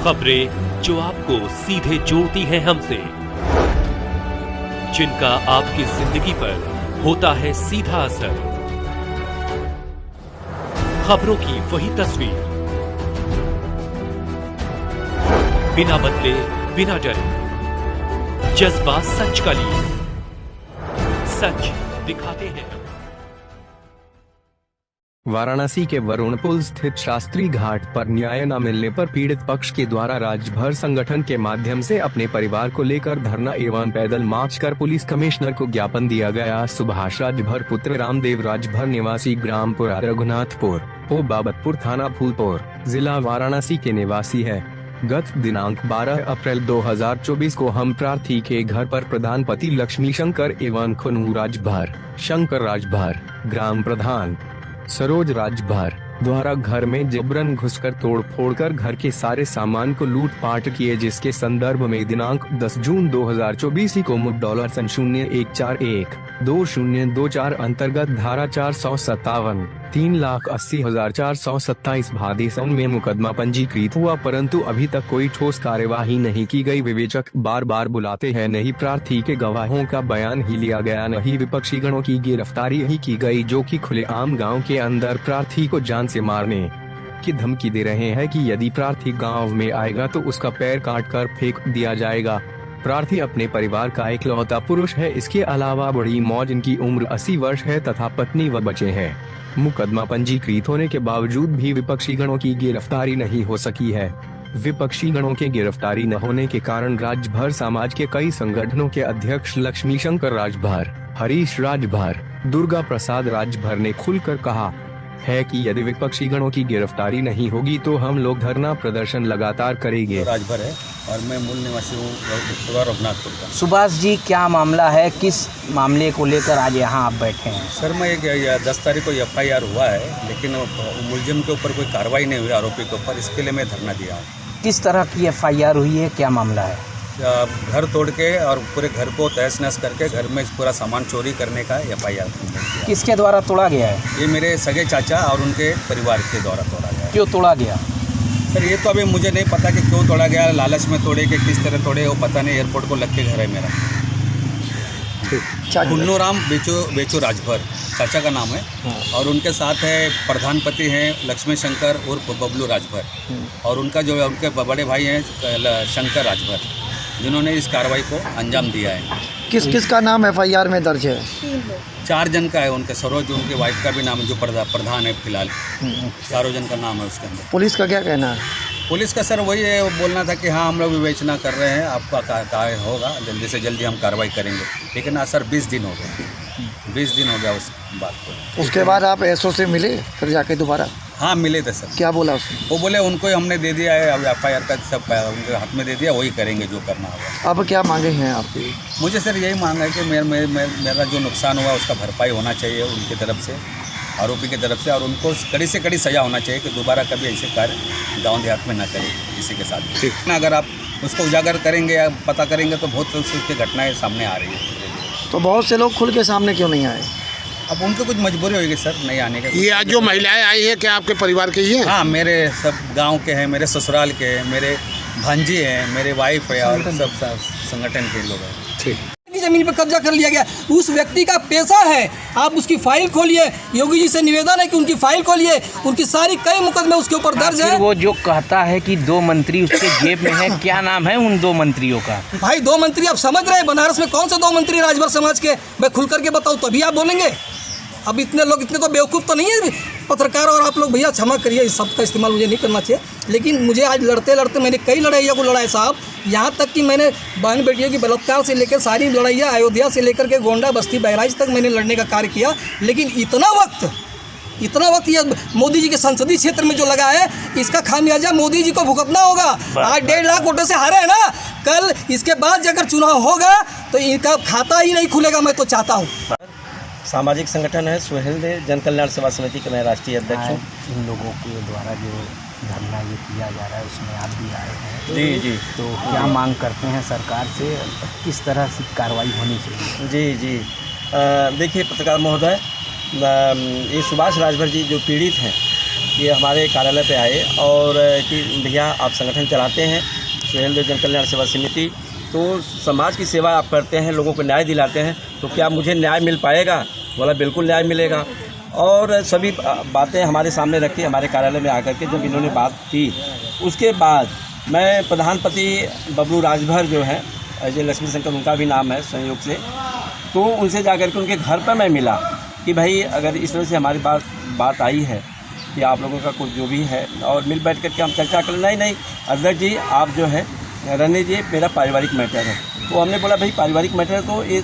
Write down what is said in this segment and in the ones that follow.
खबरें जो आपको सीधे जोड़ती हैं हमसे, जिनका आपकी जिंदगी पर होता है सीधा असर। खबरों की वही तस्वीर, बिना बदले बिना डरे, जज्बा सच का लिए, सच दिखाते हैं। वाराणसी के वरुण पुल स्थित शास्त्री घाट पर न्याय न मिलने पर पीड़ित पक्ष के द्वारा राज्यभर संगठन के माध्यम से अपने परिवार को लेकर धरना एवं पैदल मार्च कर पुलिस कमिश्नर को ज्ञापन दिया गया। सुभाष राजभर पुत्र रामदेव राजभर निवासी ग्रामपुरा रघुनाथपुर पो बाबतपुर थाना फूलपुर जिला वाराणसी के निवासी है। गत दिनांक 12 अप्रैल 2024 को हम प्रार्थी के घर पर प्रधान पति लक्ष्मी शंकर एवं खुनू राजभर, शंकर राजभर, ग्राम प्रधान सरोज राजभर द्वारा घर में जबरन घुसकर तोड़फोड़ कर घर के सारे सामान को लूटपाट किए, जिसके संदर्भ में दिनांक 10 जून 2024 को $141,2024 अंतर्गत धारा 457 3,80,427 भादेसन में मुकदमा पंजीकृत हुआ, परंतु अभी तक कोई ठोस कार्यवाही नहीं की गई। विवेचक बार बार बुलाते हैं, नहीं प्रार्थी के गवाहों का बयान ही लिया गया, नहीं विपक्षी गणों की गिरफ्तारी ही की गई, जो कि खुलेआम गांव के अंदर प्रार्थी को जान से मारने की धमकी दे रहे हैं कि यदि प्रार्थी गांव में आएगा तो उसका पैर काटकर फेंक दिया जाएगा। प्रार्थी अपने परिवार का इकलौता पुरुष है। इसके अलावा बड़ी मौज इनकी उम्र 80 वर्ष है तथा पत्नी व बच्चे हैं। मुकदमा पंजीकृत होने के बावजूद भी विपक्षी गणों की गिरफ्तारी नहीं हो सकी है। विपक्षी गणों के गिरफ्तारी न होने के कारण राज्य भर समाज के कई संगठनों के अध्यक्ष लक्ष्मी शंकर राजभर, हरीश राजभर, दुर्गा प्रसाद राजभर ने खुलकर कहा है कि यदि विपक्षी गणों की गिरफ्तारी नहीं होगी तो हम लोग धरना प्रदर्शन लगातार करेंगे। राजभर है और मैं मूल निवासी हूँ रघुनाथपुर का। सुभाष जी, क्या मामला है, किस मामले को लेकर आज यहाँ आप बैठे हैं? सर, मैं 10 तारीख को FIR हुआ है, लेकिन मुलजिम के ऊपर कोई कार्रवाई नहीं हुई, आरोपी के ऊपर, इसके लिए मैं धरना दिया हूँ। किस तरह की FIR हुई है, क्या मामला है? घर तोड़ के और पूरे घर को तहस नहस करके घर में पूरा सामान चोरी करने का FIR। किसके द्वारा तोड़ा गया है? ये मेरे सगे चाचा और उनके परिवार के द्वारा तोड़ा गया। क्यों तोड़ा गया? सर, ये तो अभी मुझे नहीं पता कि क्यों तोड़ा गया, लालच में तोड़े कि किस तरह तोड़े, वो पता नहीं। एयरपोर्ट को लग के घर है मेरा। खुन्नू राम बेचू राजभर चाचा का नाम है, और उनके साथ है प्रधानपति हैं लक्ष्मी शंकर उर्फ बबलू राजभर, और उनका जो है उनके बड़े भाई हैं शंकर राजभर, जिन्होंने इस कार्रवाई को अंजाम दिया है। किस किस का नाम FIR में दर्ज है? 4 जन का है। उनके सरोज, उनके वाइफ का भी नाम है, जो प्रधान है फिलहाल, 4 जन का नाम है उसके अंदर। पुलिस का क्या कहना है? पुलिस का सर वही है, वो बोलना था कि हाँ हम लोग विवेचना कर रहे हैं, आपका कार्य होगा, जल्दी से जल्दी हम कार्रवाई करेंगे, लेकिन हाँ सर 20 दिन हो गए, 20 दिन हो गया उस बात को। उसके बाद आप SO से मिले फिर जाके दोबारा? हाँ, मिले थे सर। क्या बोला उसने? वो बोले उनको ही हमने दे दिया है, अब FIR का सब उनके हाथ में दे दिया, वही करेंगे जो करना होगा। अब क्या मांगे हैं आपकी? मुझे सर यही मांग है कि मेरा जो नुकसान हुआ उसका भरपाई होना चाहिए उनकी तरफ से, आरोपी की तरफ से, और उनको कड़ी से कड़ी सज़ा होना चाहिए कि दोबारा कभी ऐसे कार्य गाँव देहात में ना करें किसी के साथ। ठीक, अगर आप उसको उजागर करेंगे या पता करेंगे तो बहुत उसकी घटनाएँ सामने आ रही है। तो बहुत से लोग खुल के सामने क्यों नहीं आए? अब उनको कुछ मजबूरी होगी सर नहीं आने का। ये आज जो महिलाएं आई हैं, क्या आपके परिवार के ही हैं? हाँ, मेरे सब गांव के हैं, मेरे ससुराल के हैं, मेरे भांजी हैं, मेरे वाइफ है, और सब संगठन के लोग हैं। ठीक। जमीन पर कब्जा कर लिया गया, उस व्यक्ति का पैसा है, आप उसकी फाइल खोलिए। योगी जी से निवेदन है कि उनकी फाइल खोलिए, उनकी सारी कई मुकदमे उसके ऊपर दर्ज है। वो जो कहता है कि 2 मंत्री उसके जेब में है, क्या नाम है उन 2 मंत्रियों का? भाई 2 मंत्री आप समझ रहे हैं, बनारस में कौन से 2 मंत्री राजभर समाज के? मैं खुल करके बताऊँ तभी आप बोलेंगे। अब इतने लोग, इतने तो बेवकूफ़ तो नहीं है पत्रकार और आप लोग। भैया क्षमा करिए, इस शब्द का इस्तेमाल मुझे नहीं करना चाहिए, लेकिन मुझे आज लड़ते लड़ते मैंने कई लड़ाइयों को लड़ाया साहब, यहाँ तक कि मैंने बहन बेटियों की बलात्कार से लेकर सारी लड़ाइयाँ, अयोध्या से लेकर के गोंडा बस्ती बहराइच तक मैंने लड़ने का कार्य किया। लेकिन इतना वक्त ये मोदी जी के संसदीय क्षेत्र में जो लगा है, इसका खामियाजा मोदी जी को भुगतना होगा। आज 1.5 लाख वोटों से हारे हैं ना, कल इसके बाद अगर चुनाव होगा तो इनका खाता ही नहीं खुलेगा। मैं तो चाहता हूँ। सामाजिक संगठन है सुहेल जन कल्याण सेवा समिति का मैं राष्ट्रीय अध्यक्ष हूँ। इन लोगों के द्वारा जो धरना ये किया जा रहा है उसमें आप भी आए हैं। जी। तो क्या मांग करते हैं सरकार से, किस तरह से कार्रवाई होनी चाहिए? जी। देखिए पत्रकार महोदय, ये सुभाष राजभर जी जो पीड़ित हैं, ये हमारे कार्यालय पे आए और कि भैया आप संगठन चलाते हैं सुहेल देव जन कल्याण सेवा समिति, तो समाज की सेवा आप करते हैं, लोगों को न्याय दिलाते हैं, तो क्या मुझे न्याय मिल पाएगा? बोला बिल्कुल न्याय मिलेगा। और सभी बातें हमारे सामने रखी, हमारे कार्यालय में आकर के जब इन्होंने बात की, उसके बाद मैं प्रधानपति बबलू राजभर जो है अजय लक्ष्मी शंकर, उनका भी नाम है संयोग से, तो उनसे जाकर के उनके घर पर मैं मिला कि भाई अगर इस तरह से हमारी बात आई है कि आप लोगों का कुछ जो भी है, और मिल बैठ करके हम चर्चा कर। नहीं अध्यक्ष जी आप जो है रहने जी, मेरा पारिवारिक मैटर है। तो हमने बोला भाई पारिवारिक मैटर है तो ये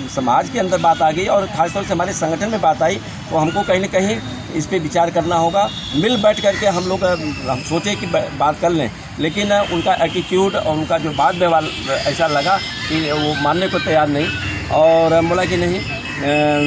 समाज के अंदर बात आ गई और ख़ासतौर से हमारे संगठन में बात आई, तो हमको कहीं ना कहीं इस पे विचार करना होगा। मिल बैठ करके हम लोग हम सोचे कि बात कर लें, लेकिन उनका एटीट्यूड और उनका जो बात व्यवहार ऐसा लगा कि वो मानने को तैयार नहीं, और बोला कि नहीं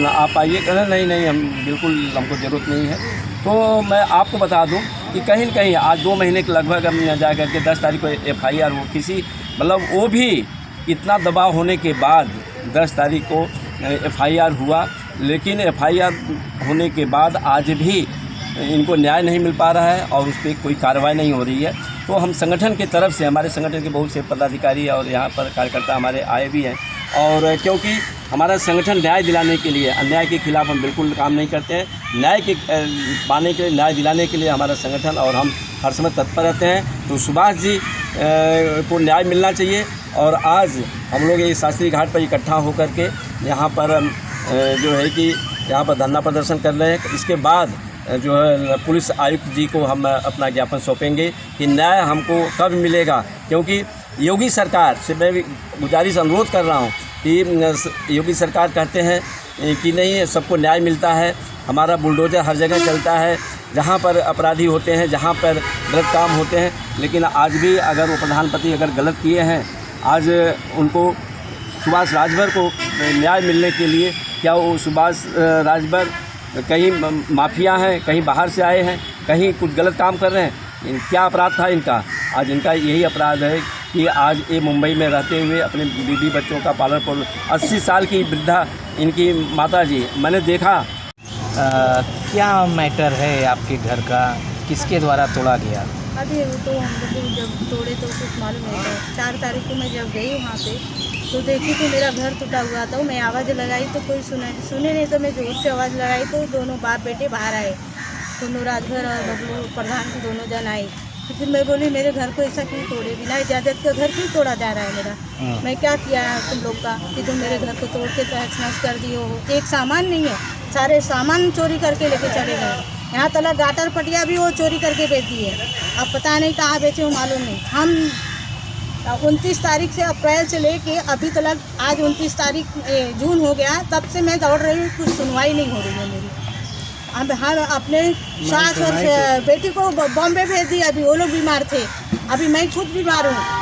आप आइए। कहना नहीं हम बिल्कुल, हमको ज़रूरत नहीं है। तो मैं आपको बता दूं कि कहीं न कहीं आज 2 महीने के लगभग हम जा करके 10 तारीख को FIR वो किसी मतलब वो भी इतना दबाव होने के बाद 10 तारीख को FIR हुआ, लेकिन FIR होने के बाद आज भी इनको न्याय नहीं मिल पा रहा है और उस पर कोई कार्रवाई नहीं हो रही है। तो हम संगठन की तरफ से, हमारे संगठन के बहुत से पदाधिकारी और यहाँ पर कार्यकर्ता हमारे आए भी हैं, और क्योंकि हमारा संगठन न्याय दिलाने के लिए, अन्याय के खिलाफ हम बिल्कुल काम नहीं करते हैं। न्याय के पाने के लिए, न्याय दिलाने के लिए हमारा संगठन और हम हर समय तत्पर रहते हैं। तो सुभाष जी को न्याय मिलना चाहिए, और आज हम लोग ये शास्त्री घाट पर इकट्ठा होकर के यहाँ पर जो है कि यहाँ पर धरना प्रदर्शन कर रहे हैं। इसके बाद जो है पुलिस आयुक्त जी को हम अपना ज्ञापन सौंपेंगे कि न्याय हमको कब मिलेगा, क्योंकि योगी सरकार से मैं भी गुजारिश अनुरोध कर रहा हूँ कि योगी सरकार कहते हैं कि नहीं सबको न्याय मिलता है, हमारा बुलडोजर हर जगह चलता है, जहाँ पर अपराधी होते हैं, जहाँ पर गलत काम होते हैं, लेकिन आज भी अगर वो प्रधानपति अगर गलत किए हैं, आज उनको सुभाष राजभर को न्याय मिलने के लिए, क्या वो सुभाष राजभर कहीं माफिया हैं, कहीं बाहर से आए हैं, कहीं कुछ गलत काम कर रहे हैं? क्या अपराध था इनका? आज इनका यही अपराध है कि आज ये मुंबई में रहते हुए अपने बीवी बच्चों का पालन पोषण, 80 साल की वृद्धा इनकी माता जी, मैंने देखा। क्या मैटर है आपके घर का, किसके द्वारा तोड़ा गया? अभी तो हम लोग जब तोड़े तो कुछ मालूम नहीं था। 4 तारीख को मैं जब गई वहाँ पे तो देखी तो मेरा घर टूटा हुआ था। मैं आवाज़ लगाई तो कोई सुने नहीं, तो मैं जोर से आवाज़ लगाई तो दोनों बाप बेटे बाहर आए, दोनों राजभर और बबलू प्रधान दोनों जन आए। तो फिर मैं बोली मेरे घर को ऐसा क्यों तोड़े, बिना इजाज़त का घर क्यों तोड़ा जा रहा है मेरा? मैं क्या किया है तुम लोग का कि तुम मेरे घर को तोड़ के तहस नहस कर दिए हो? एक सामान नहीं है, सारे सामान चोरी करके लेके चले गए। यहाँ तक गाटर पटिया भी वो चोरी करके बेच दिए। अब पता नहीं कहाँ बेचे हो, मालूम नहीं। हम 29 तारीख से अप्रैल से लेके अभी तक, आज 29 तारीख जून हो गया, तब से मैं दौड़ रही हूँ, कुछ सुनवाई नहीं हो रही है मेरी। अब हम अपने सास और बेटी को बॉम्बे भेज दिए, अभी वो लोग बीमार थे, अभी मैं खुद बीमार हूँ।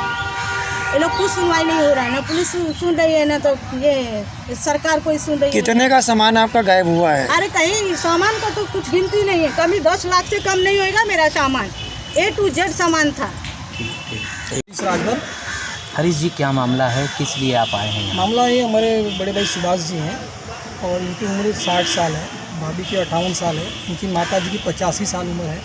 ये लोग कुछ सुनवाई नहीं हो रहा है, ना पुलिस सुन रही है, ना तो ये सरकार कोई सुन रही है। कितने का सामान आपका गायब हुआ है? अरे कहीं सामान का तो कुछ गिनती नहीं है, कभी 10 लाख से कम नहीं होएगा मेरा सामान, A to Z सामान था। राजभर। हरीश जी क्या मामला है, किस लिए आप आए हैं? मामला ये हमारे बड़े भाई सुभाष जी हैं और इनकी उम्र 60 साल है, भाभी की 58 साल है, इनकी माता जी की 85 साल उम्र है,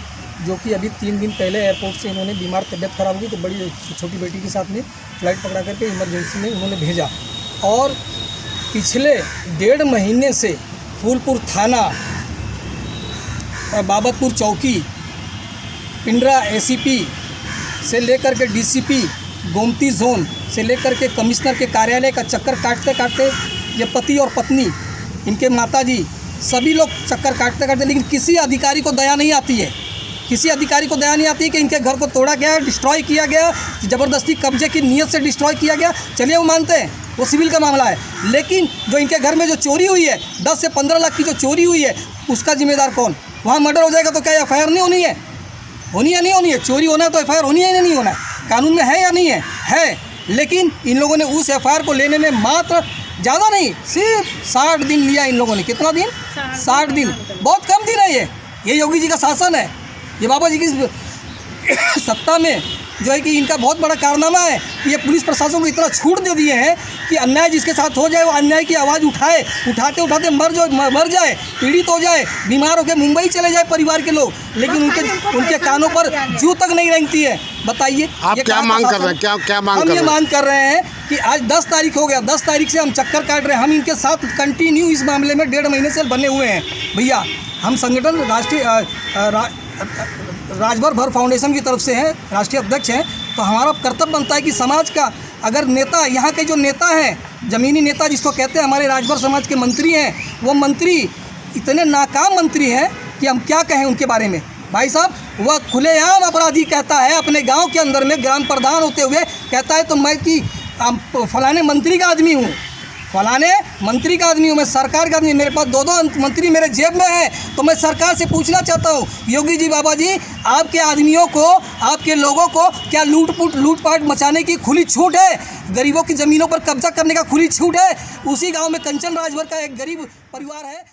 जो कि अभी 3 दिन पहले एयरपोर्ट से इन्होंने बीमार, तबीयत खराब हुई तो बड़ी छोटी बेटी के साथ में फ्लाइट पकड़ा करके इमरजेंसी में उन्होंने भेजा। और पिछले 1.5 महीने से फूलपुर थाना, बाबतपुर चौकी, पिंडरा ACP से लेकर के DCP, गोमती जोन से लेकर के कमिश्नर के कार्यालय का चक्कर काटते काटते, ये पति और पत्नी, इनके माताजी, सभी लोग चक्कर काटते काटते, लेकिन किसी अधिकारी को दया नहीं आती है। किसी अधिकारी को दया नहीं आती है कि इनके घर को तोड़ा गया, डिस्ट्रॉय किया गया, ज़बरदस्ती कब्जे की नीयत से डिस्ट्रॉय किया गया। चलिए वो मानते हैं, वो सिविल का मामला है, लेकिन जो इनके घर में जो चोरी हुई है, 10 से 15 लाख की जो चोरी हुई है, उसका जिम्मेदार कौन? वहाँ मर्डर हो जाएगा तो क्या FIR नहीं होनी है? होनी या नहीं होनी है? चोरी होना है तो FIR होनी है या नहीं होना है? कानून में है या नहीं है? है। लेकिन इन लोगों ने उस FIR को लेने में मात्र ज़्यादा नहीं, सिर्फ 60 दिन लिया इन लोगों ने। कितना दिन? 60 दिन। बहुत कम दिन है ये योगी जी का शासन है, ये बाबा जी की सत्ता में जो है कि इनका बहुत बड़ा कारनामा है कि ये पुलिस प्रशासन को इतना छूट दे दिए हैं कि अन्याय जिसके साथ हो जाए वो अन्याय की आवाज़ उठाए, उठाते उठाते मर जाए, पीड़ित हो जाए, बीमार होकर मुंबई चले जाए परिवार के लोग, लेकिन उनके कानों पर जू तक नहीं रेंगती है। बताइए आप क्या मांग कर रहे हैं? क्या मांग कर रहे हैं? हम ये मांग कर रहे हैं कि आज 10 तारीख हो गया, 10 तारीख से हम चक्कर काट रहे हैं। हम इनके साथ कंटिन्यू इस मामले में 1.5 महीने से बने हुए हैं भैया। हम संगठन राष्ट्रीय राजभर भर फाउंडेशन की तरफ से हैं, राष्ट्रीय अध्यक्ष हैं। तो हमारा कर्तव्य बनता है कि समाज का अगर नेता, यहाँ के जो नेता हैं, ज़मीनी नेता जिसको कहते हैं, हमारे राजभर समाज के मंत्री हैं, वो मंत्री इतने नाकाम मंत्री हैं कि हम क्या कहें उनके बारे में। भाई साहब, वह खुलेआम अपराधी कहता है, अपने गांव के अंदर में ग्राम प्रधान होते हुए कहता है तो मैं कि फलाने मंत्री का आदमी हूँ, फलाने मंत्री का आदमी हूँ, मैं सरकार का आदमी, मेरे पास 2 मंत्री मेरे जेब में है। तो मैं सरकार से पूछना चाहता हूँ, योगी जी, बाबा जी, आपके आदमियों को, आपके लोगों को क्या लूटपाट मचाने की खुली छूट है? गरीबों की ज़मीनों पर कब्जा करने का खुली छूट है? उसी गांव में कंचन राजभर का एक गरीब परिवार है।